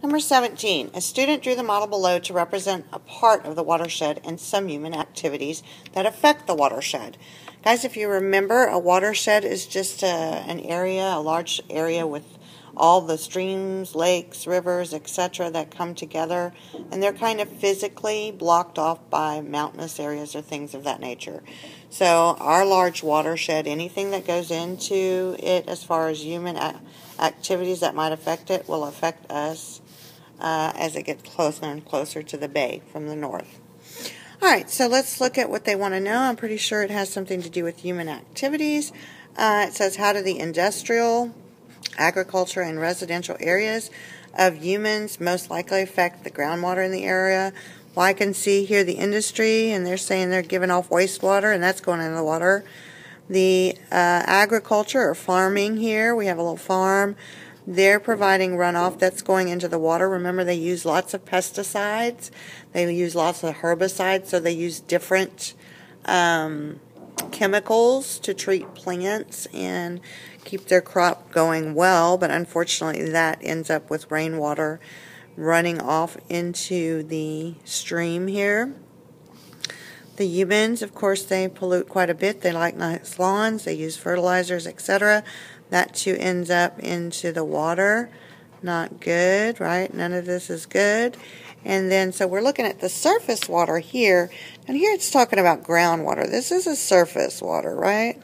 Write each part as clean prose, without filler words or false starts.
Number 17, a student drew the model below to represent a part of the watershed and some human activities that affect the watershed. Guys, if you remember, a watershed is just an area, a large area with all the streams, lakes, rivers, etc. that come together, and they're kind of physically blocked off by mountainous areas or things of that nature. So our large watershed, anything that goes into it as far as human activities that might affect it will affect us as it gets closer and closer to the bay from the north. Alright, so let's look at what they want to know. I'm pretty sure it has something to do with human activities. It says, how do the industrial, agriculture, and residential areas of humans most likely affect the groundwater in the area? Well, I can see here the industry, and they're saying they're giving off wastewater, and that's going into the water. The agriculture or farming here, we have a little farm. They're providing runoff that's going into the water. Remember, they use lots of pesticides. They use lots of herbicides, so they use different chemicals to treat plants and keep their crop going well. But unfortunately, that ends up with rainwater running off into the stream here. The humans, of course, they pollute quite a bit. They like nice lawns. They use fertilizers, etc. That too ends up into the water. Not good, right? None of this is good. And then, so we're looking at the surface water here. And here it's talking about groundwater. This is a surface water, right?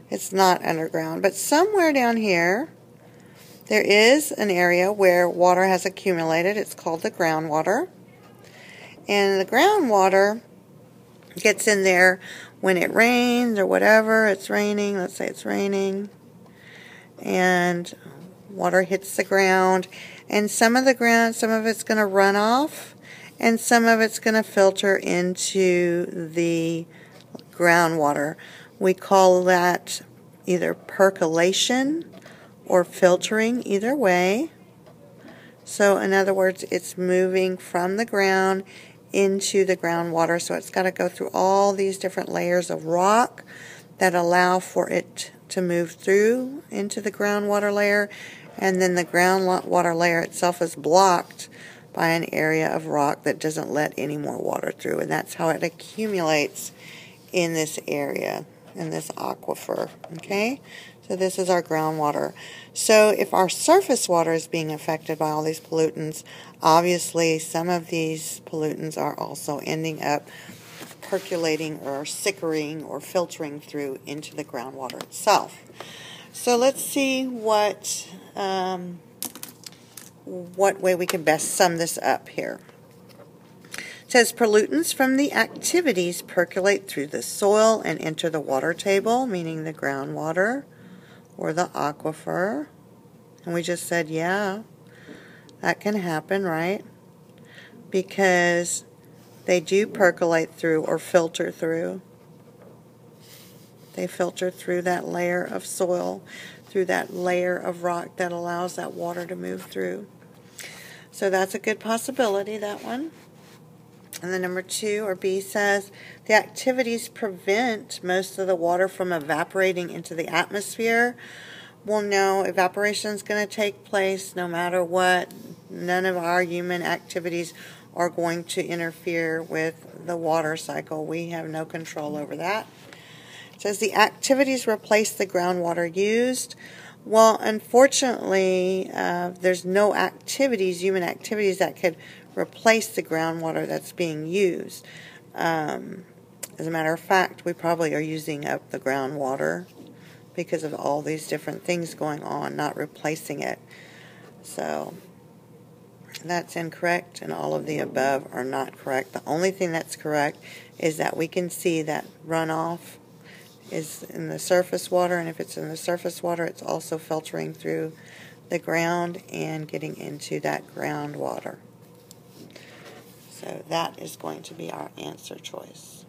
It's not underground. But somewhere down here, there is an area where water has accumulated. It's called the groundwater. And the groundwater gets in there when it rains or whatever. It's raining. Let's say it's raining. And water hits the ground, and some of it's going to run off, and some of it's going to filter into the groundwater. We call that either percolation or filtering, either way. So in other words, it's moving from the ground into the groundwater, so it's got to go through all these different layers of rock that allow for it to move through into the groundwater layer, and then the groundwater layer itself is blocked by an area of rock that doesn't let any more water through, and that's how it accumulates in this area, in this aquifer. Okay, so this is our groundwater. So if our surface water is being affected by all these pollutants, obviously some of these pollutants are also ending up percolating or sickering or filtering through into the groundwater itself. So let's see what way we can best sum this up here. It says pollutants from the activities percolate through the soil and enter the water table, meaning the groundwater or the aquifer. And we just said, yeah, that can happen, right? Because they do percolate through or filter through. They filter through that layer of soil, through that layer of rock that allows that water to move through. So that's a good possibility, that one. And then number 2, or B, says the activities prevent most of the water from evaporating into the atmosphere. Well, no, evaporation is going to take place no matter what. None of our human activities are going to interfere with the water cycle. We have no control over that. It says the activities replace the groundwater used. Well, unfortunately, there's no activities, human activities, that could replace the groundwater that's being used. As a matter of fact, we probably are using up the groundwater because of all these different things going on, not replacing it. So that's incorrect, and all of the above are not correct. The only thing that's correct is that we can see that runoff is in the surface water, and if it's in the surface water, it's also filtering through the ground and getting into that groundwater. So that is going to be our answer choice.